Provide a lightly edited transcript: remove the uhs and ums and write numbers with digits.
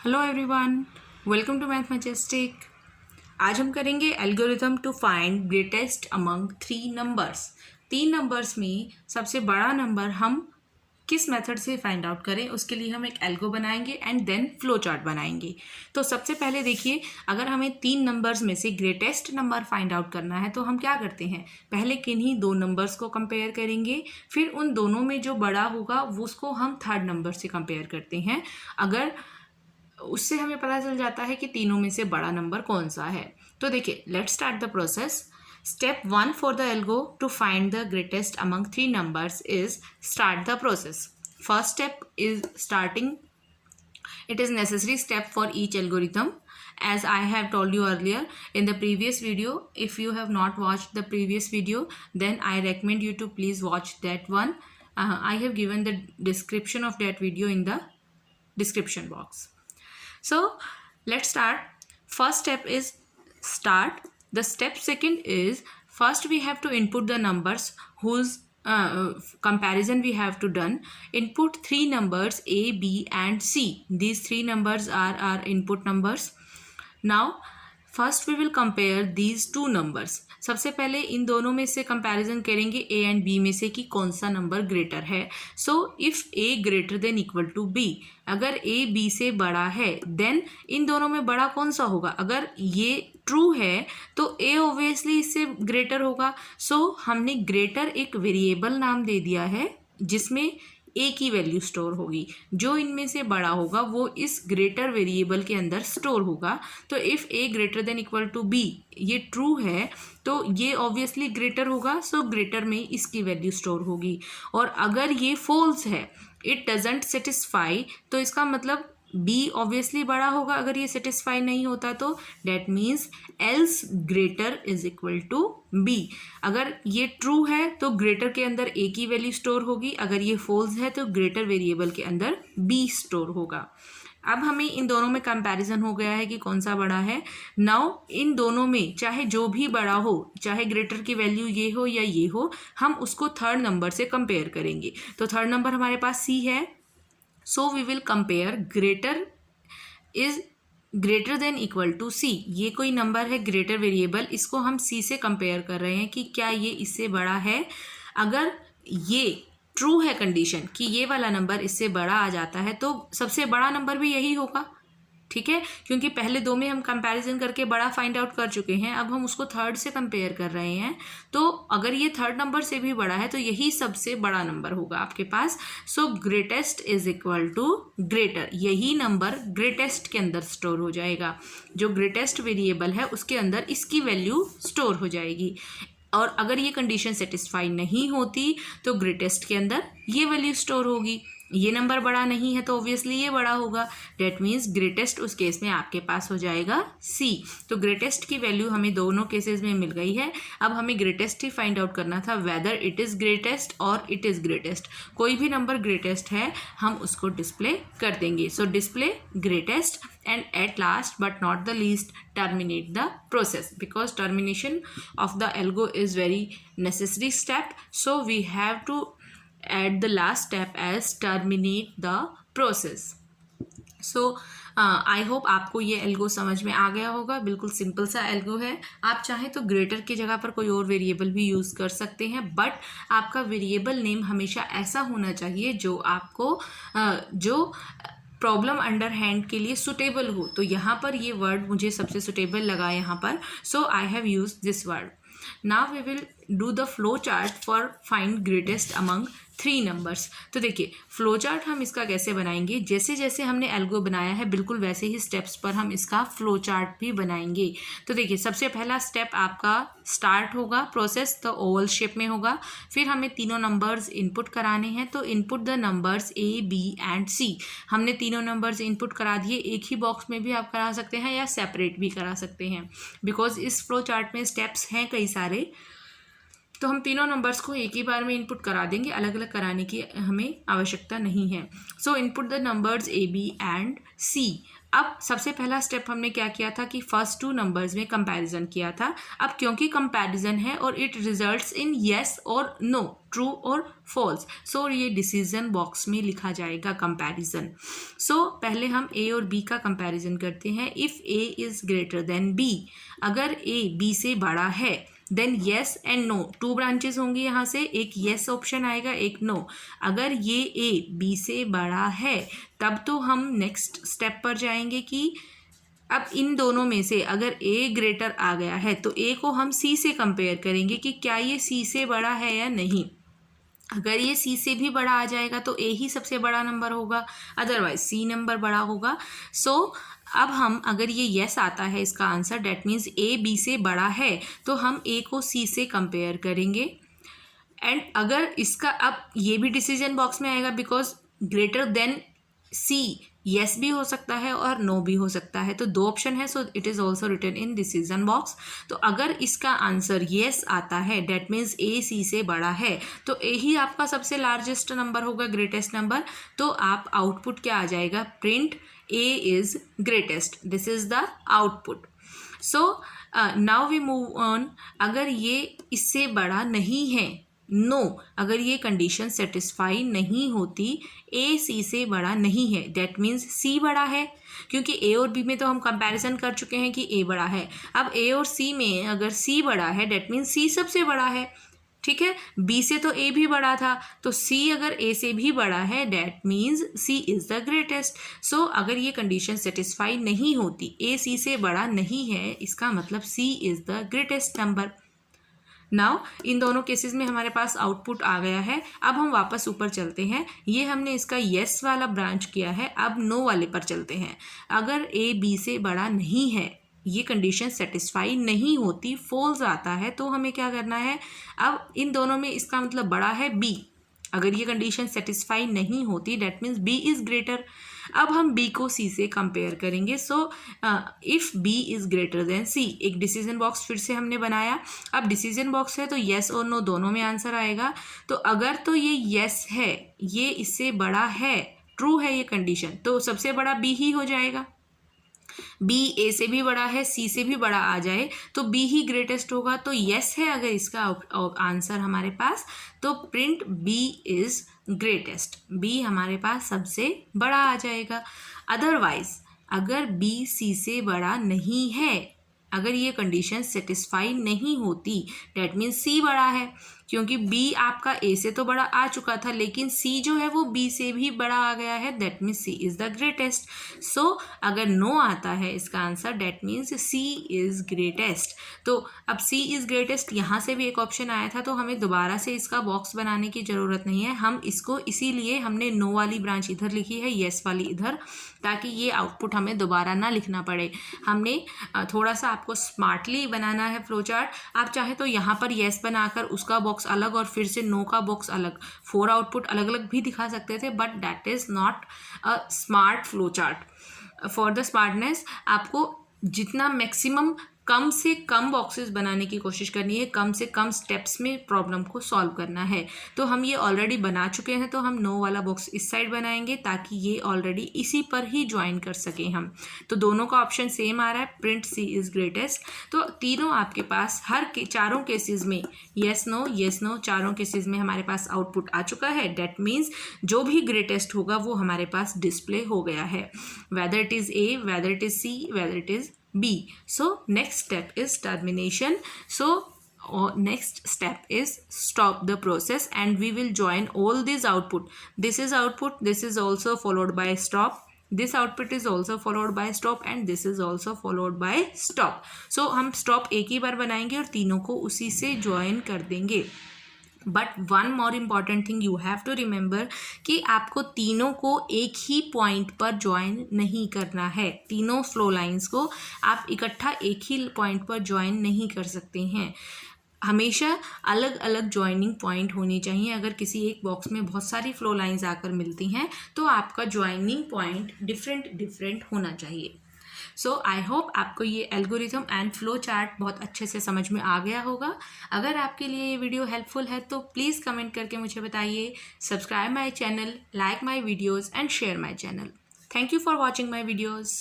Hello everyone, welcome to Math Majestic. आज हम करेंगे algorithm to find greatest among three numbers. तीन numbers में सबसे बड़ा नंबर हम किस मेथड से फाइंड आउट करें, उसके लिए हम एक एल्गो बनाएंगे एंड देन फ्लो चार्ट बनाएंगे। तो सबसे पहले देखिए, अगर हमें तीन नंबर्स में से ग्रेटेस्ट नंबर फाइंड आउट करना है तो हम क्या करते हैं, पहले किन्हीं दो नंबर्स को कंपेयर करेंगे, फिर उन दोनों में जो बड़ा होगा वो उसको हम थर्ड नंबर से कंपेयर करते हैं। अगर उससे हमें पता चल जाता है कि तीनों में से बड़ा नंबर कौन सा है। तो देखिए, let's start the process. Step 1 for the algo to find the greatest among three numbers is start the process. First step is starting. It is necessary step for each algorithm. As I have told you earlier in the previous video, if you have not watched the previous video, then I recommend you to please watch that one. I have given the description of that video in the description box. So let's start. First step is start. The step second is, first we have to input the numbers whose comparison we have to done. Input three numbers A, B and C. These three numbers are our input numbers. Now first we will compare these two numbers. सबसे पहले इन दोनों में से comparison करेंगे A and B में से कि कौन सा नंबर ग्रेटर है। So if A greater than equal to B, अगर ए बी से बड़ा है देन इन दोनों में बड़ा कौन सा होगा। अगर ये ट्रू है तो ए ऑब्वियसली इससे ग्रेटर होगा। सो हमने ग्रेटर एक वेरिएबल नाम दे दिया है जिसमें ए की वैल्यू स्टोर होगी। जो इनमें से बड़ा होगा वो इस ग्रेटर वेरिएबल के अंदर स्टोर होगा। तो if A greater than equal to B, ये ट्रू है तो ये ऑब्वियसली ग्रेटर होगा। सो ग्रेटर में इसकी वैल्यू स्टोर होगी। और अगर ये फॉल्स है, इट डजेंट सेटिस्फाई, तो इसका मतलब बी ऑब्वियसली बड़ा होगा। अगर ये सेटिस्फाई नहीं होता तो that means else greater is equal to B. अगर ये ट्रू है तो ग्रेटर के अंदर ए की वैल्यू स्टोर होगी, अगर ये फॉल्स है तो ग्रेटर वेरिएबल के अंदर बी स्टोर होगा। अब हमें इन दोनों में कंपैरिजन हो गया है कि कौन सा बड़ा है। नाउ इन दोनों में चाहे जो भी बड़ा हो, चाहे ग्रेटर की वैल्यू ये हो या ये हो, हम उसको थर्ड नंबर से कंपेयर करेंगे। तो थर्ड नंबर हमारे पास सी है। So we will compare greater is greater than equal to C. ये कोई नंबर है ग्रेटर वेरिएबल, इसको हम सी से कंपेयर कर रहे हैं कि क्या ये इससे बड़ा है। अगर ये ट्रू है कंडीशन कि ये वाला नंबर इससे बड़ा आ जाता है तो सबसे बड़ा नंबर भी यही होगा, ठीक है, क्योंकि पहले दो में हम कंपैरिजन करके बड़ा फाइंड आउट कर चुके हैं। अब हम उसको थर्ड से कंपेयर कर रहे हैं। तो अगर ये थर्ड नंबर से भी बड़ा है तो यही सबसे बड़ा नंबर होगा आपके पास। So greatest is equal to greater, यही नंबर ग्रेटेस्ट के अंदर स्टोर हो जाएगा। जो ग्रेटेस्ट वेरिएबल है उसके अंदर इसकी वैल्यू स्टोर हो जाएगी। और अगर ये कंडीशन सेटिस्फाई नहीं होती तो ग्रेटेस्ट के अंदर ये वैल्यू स्टोर होगी। ये नंबर बड़ा नहीं है तो ऑब्वियसली ये बड़ा होगा। डेट मीन्स ग्रेटेस्ट उस केस में आपके पास हो जाएगा सी। तो ग्रेटेस्ट की वैल्यू हमें दोनों केसेस में मिल गई है। अब हमें ग्रेटेस्ट ही फाइंड आउट करना था, वेदर इट इज़ ग्रेटेस्ट और इट इज़ ग्रेटेस्ट। कोई भी नंबर ग्रेटेस्ट है हम उसको डिस्प्ले कर देंगे। सो display greatest and at last but not the least terminate the process, because termination of the algo is very necessary step. So we have to add the last step as terminate the process. So I hope आपको ये algo समझ में आ गया होगा। बिल्कुल simple सा algo है। आप चाहें तो ग्रेटर की जगह पर कोई और वेरिएबल भी यूज़ कर सकते हैं, बट आपका वेरिएबल नेम हमेशा ऐसा होना चाहिए जो आपको जो प्रॉब्लम अंडर हैंड के लिए सुटेबल हो। तो यहाँ पर ये वर्ड मुझे सबसे सुटेबल लगा यहाँ पर। So I have use this word. Now we will do the flow chart for find greatest among three numbers. तो देखिए, फ्लो चार्ट हम इसका कैसे बनाएंगे, जैसे जैसे हमने एल्गो बनाया है बिल्कुल वैसे ही स्टेप्स पर हम इसका फ्लो चार्ट भी बनाएंगे। तो देखिए, सबसे पहला स्टेप आपका स्टार्ट होगा प्रोसेस, तो ओवल शेप में होगा। फिर हमें तीनों नंबर्स इनपुट कराने हैं। तो input the numbers A, B and C. हमने तीनों नंबर्स इनपुट करा दिए। एक ही बॉक्स में भी आप करा सकते हैं या सेपरेट भी करा सकते हैं, बिकॉज इस फ्लो चार्ट में स्टेप्स हैं कई सारे। तो हम तीनों नंबर्स को एक ही बार में इनपुट करा देंगे, अलग अलग कराने की हमें आवश्यकता नहीं है। So input the numbers A B and C. अब सबसे पहला स्टेप हमने क्या किया था कि फर्स्ट टू नंबर्स में कंपैरिजन किया था। अब क्योंकि कंपैरिजन है और इट रिजल्ट्स इन येस और नो, ट्रू और फॉल्स, सो ये डिसीजन बॉक्स में लिखा जाएगा कंपैरिजन। सो पहले हम ए और बी का कंपैरिजन करते हैं। If A is greater than B, अगर ए बी से बड़ा है then yes and no, two branches होंगी यहाँ से, एक येस ऑप्शन आएगा, एक नो। अगर ये ए बी से बड़ा है तब तो हम नेक्स्ट स्टेप पर जाएंगे कि अब इन दोनों में से अगर ए ग्रेटर आ गया है तो ए को हम सी से कंपेयर करेंगे कि क्या ये सी से बड़ा है या नहीं। अगर ये सी से भी बड़ा आ जाएगा तो ए ही सबसे बड़ा नंबर होगा, अदरवाइज सी नंबर बड़ा होगा। सो अब हम अगर ये येस आता है इसका answer, that means A B से बड़ा है, तो हम ए को सी से कंपेयर करेंगे। एंड अगर इसका, अब ये भी डिसीजन बॉक्स में आएगा because greater than C yes भी हो सकता है और नो भी हो सकता है, तो दो ऑप्शन है, so it is also written in decision box. तो अगर इसका आंसर येस आता है डैट मीन्स ए सी से बड़ा है, तो ए ही आपका सबसे लार्जेस्ट नंबर होगा, ग्रेटेस्ट नंबर। तो आप आउटपुट क्या आ जाएगा, print A is greatest, this is the output. So now we move on. अगर ये इससे बड़ा नहीं है, नो, अगर ये कंडीशन सेटिस्फाई नहीं होती, ए सी से बड़ा नहीं है, दैट मीन्स सी बड़ा है, क्योंकि ए और बी में तो हम कंपैरिजन कर चुके हैं कि ए बड़ा है। अब ए और सी में अगर सी बड़ा है दैट मीन्स सी सबसे बड़ा है, ठीक है। बी से तो ए भी बड़ा था, तो सी अगर ए से भी बड़ा है that means C is the greatest. So अगर ये कंडीशन सेटिस्फाई नहीं होती, ए सी से बड़ा नहीं है, इसका मतलब C is the greatest number. Now इन दोनों केसेस में हमारे पास आउटपुट आ गया है। अब हम वापस ऊपर चलते हैं। ये हमने इसका येस वाला ब्रांच किया है, अब नो वाले पर चलते हैं। अगर ए बी से बड़ा नहीं है, ये कंडीशन सेटिस्फाई नहीं होती, फॉल्स आता है, तो हमें क्या करना है, अब इन दोनों में इसका मतलब बड़ा है बी। अगर ये कंडीशन सेटिस्फाई नहीं होती that means B is greater. अब हम बी को सी से कंपेयर करेंगे। So if B is greater than C, एक डिसीजन बॉक्स फिर से हमने बनाया। अब डिसीजन बॉक्स है तो येस और नो दोनों में आंसर आएगा। तो अगर तो ये येस है, ये इससे बड़ा है, ट्रू है ये कंडीशन, तो सबसे बड़ा बी ही हो जाएगा। बी ए से भी बड़ा है, सी से भी बड़ा आ जाए तो बी ही ग्रेटेस्ट होगा। तो येस है अगर इसका आंसर हमारे पास, तो print B is greatest, B हमारे पास सबसे बड़ा आ जाएगा। अदरवाइज अगर बी सी से बड़ा नहीं है, अगर ये कंडीशन सेटिस्फाई नहीं होती डैट मीन्स सी बड़ा है, क्योंकि बी आपका ए से तो बड़ा आ चुका था, लेकिन सी जो है वो बी से भी बड़ा आ गया है, that means C is the greatest. So अगर नो आता है इसका answer that means C is greatest. तो अब सी इज़ ग्रेटेस्ट यहाँ से भी एक ऑप्शन आया था, तो हमें दोबारा से इसका बॉक्स बनाने की ज़रूरत नहीं है। हम इसको इसीलिए हमने नो वाली ब्रांच इधर लिखी है, येस वाली इधर, ताकि ये आउटपुट हमें दोबारा ना लिखना पड़े। हमने थोड़ा सा आपको स्मार्टली बनाना है फ्लो चार्ट। आप चाहे तो यहाँ पर येस बनाकर उसका बॉक्स अलग और फिर से नो का बॉक्स अलग, 4 आउटपुट अलग अलग भी दिखा सकते थे, but that is not a smart flow chart. For the smartness आपको जितना मैक्सिमम कम से कम बॉक्सेस बनाने की कोशिश करनी है, कम से कम स्टेप्स में प्रॉब्लम को सॉल्व करना है। तो हम ये ऑलरेडी बना चुके हैं, तो हम नो वाला बॉक्स इस साइड बनाएंगे ताकि ये ऑलरेडी इसी पर ही ज्वाइन कर सकें हम। तो दोनों का ऑप्शन सेम आ रहा है, प्रिंट सी इज़ ग्रेटेस्ट। तो तीनों आपके पास चारों केसेस में येस नो चारों केसेस में हमारे पास आउटपुट आ चुका है। डैट मीन्स जो भी ग्रेटेस्ट होगा वो हमारे पास डिस्प्ले हो गया है, whether it is A, whether it is C, whether it is B. So next step is termination. So next step is stop the process and we will join all these output. This is output, this is also followed by stop, this output is also followed by stop and this is also followed by stop. So हम stop एक ही बार बनाएंगे और तीनों को उसी से join कर देंगे। But one more important thing you have to remember कि आपको तीनों को एक ही पॉइंट पर ज्वाइन नहीं करना है। तीनों फ्लो लाइंस को आप इकट्ठा एक ही पॉइंट पर ज्वाइन नहीं कर सकते हैं, हमेशा अलग अलग ज्वाइनिंग पॉइंट होनी चाहिए। अगर किसी एक बॉक्स में बहुत सारी फ्लो लाइंस आकर मिलती हैं तो आपका ज्वाइनिंग पॉइंट डिफरेंट होना चाहिए। सो आई होप आपको ये एल्गोरिथम एंड फ्लो चार्ट बहुत अच्छे से समझ में आ गया होगा। अगर आपके लिए ये वीडियो हेल्पफुल है तो प्लीज़ कमेंट करके मुझे बताइए। Subscribe my channel, like my videos and share my channel. Thank you for watching my videos.